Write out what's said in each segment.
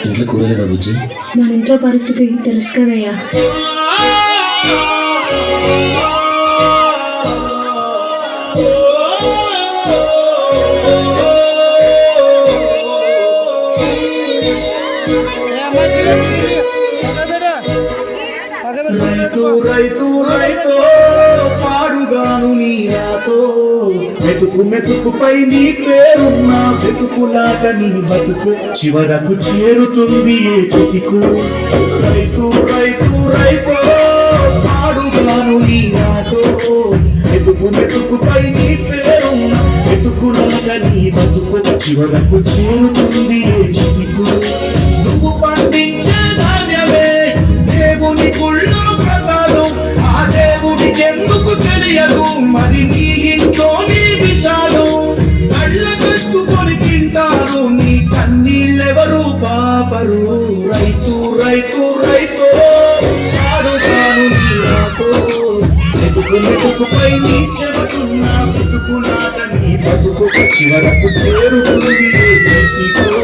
ఇంట్లో కూరలేదా బుజ్జి? మన ఇంట్లో పరిస్థితి తెలుసు కదయ్యా. రైతు రైతు రైతు పాడుగాను నీ నాతో మెతుకు మెతుకుపై నీ పేరున్న వెతుకులాట నీ బతుకు చివరకు చేరుతుంది ఏ చితికు. రైతు రైతు రైతు పాడుగాను నీ నాతో మెతుకు మెతుకుపై నీ పేరున్న వెతుకులాట నీ బతుకు చివరకు చేరుతుంది ఏ చితికు. నువ్వు పండించే ధాన్యమే దేవుని గుళ్ళో ప్రసాదం, ఆ దేవుడికి ఎందుకు తెలియదు మరి నీ ఇంట్లో నీ విషాలు. కళ్ళ కట్టుకొని తింటారు నీ కన్నీళ్ళెవరు పాపరు. రైతు రైతు రైతు పాడుగాను నీ నాతో మెతుకు మెతుకుపై నీ చెబుతున్న మెతుకులాట నీ బతుకు చివరకు చేరుతుంది చెట్టుకో.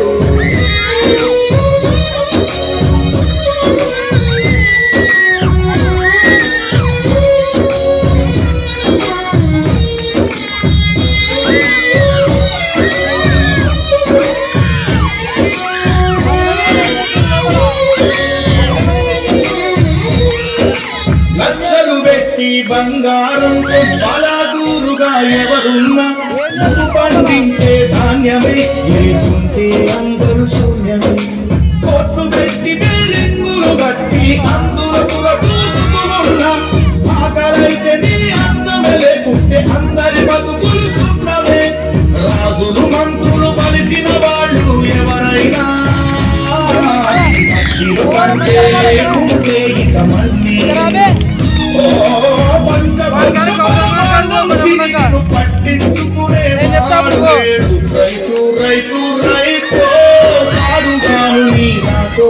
లక్షలు పెట్టి బంగారం బలాదూరుగా ఎవరున్నా నువ్వు పండించే ధాన్యమే లేకుంటే అందరూ శూన్యమే. కోట్లు పెట్టి బిల్డింగులు కట్టి అందులో దూకుతున్నా ఆకలైతే నీ అన్నమే లేకుంటే అందరి బతుకులు సున్నమే. రాజులు మంత్రులు బలిసిన వాళ్ళు ఎవరైనా లేకుంటే ఇక మళ్ళీ పట్టించుకునే రైతు రైతు రైతు పాడుగాను నీ నాతో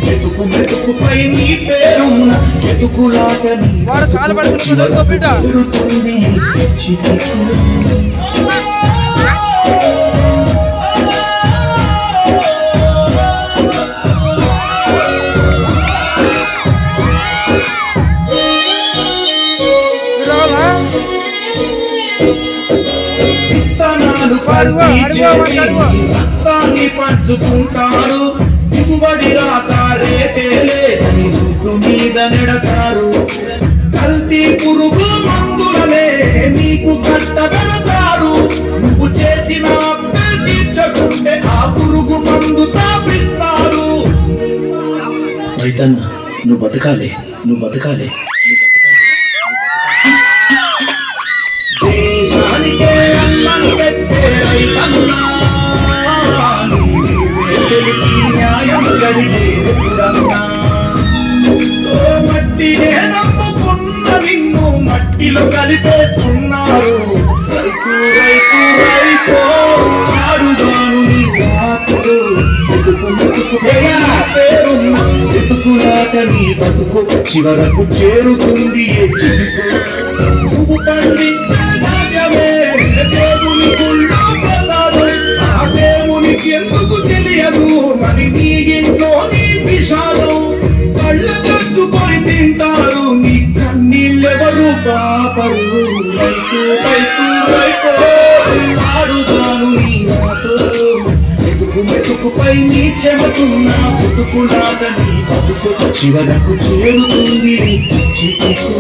మెతుకు మెతుకుపై నీ పేరున్న మెతుకులాట నీ చివరుతుంది చితికు. విత్తనాలు రక్తాన్ని పంచుకుంటారు, దిగుబడి రాక రేటే లేదని దుడ్డు మీద నెడతారు. కల్తీ పురుగు మందులనే నీకు కట్టబెడతారు. నువ్వు చేసిన తీర్చకుంటే ఆ పురుగు మందు తాపిస్తారు. రైతన్న నువ్వు బతకాలి, నువ్వు బతకాలి. దేశానికే అన్నం పెట్టే రైతన్నా తెలిసి న్యాయం జరిగేదన్నా. మట్టినే నమ్ముకున్న నిన్ను మట్టిలో కలిపేస్తున్నారు. రైతు రైతు రైతు పాడుగాను నీ నాతో మెతుకు మెతుకుపై నా పేరున్న మెతుకులాట నీ బతుకు చివరకు చేరుతుంది ఏ చితుకు. నువ్వు పండించే ధాన్యమే దేవుని గుళ్ళో ప్రసాదం, ఆ దేవునికి ఎందుకు తెలియదు మరి నీ ఇంట్లో నీ విషాలు. కళ్ళ కట్టుకొని తింటారు నీ కన్నీళ్ళెవరు పాపరు. రైతు రైతు రైతు పాడుగాను నీ నాతో మెతుకు మెతుకుపై నీ చెబుతున్న బతుకులాట నీ బతుకు చివరకు చేరుతుంది చితికు.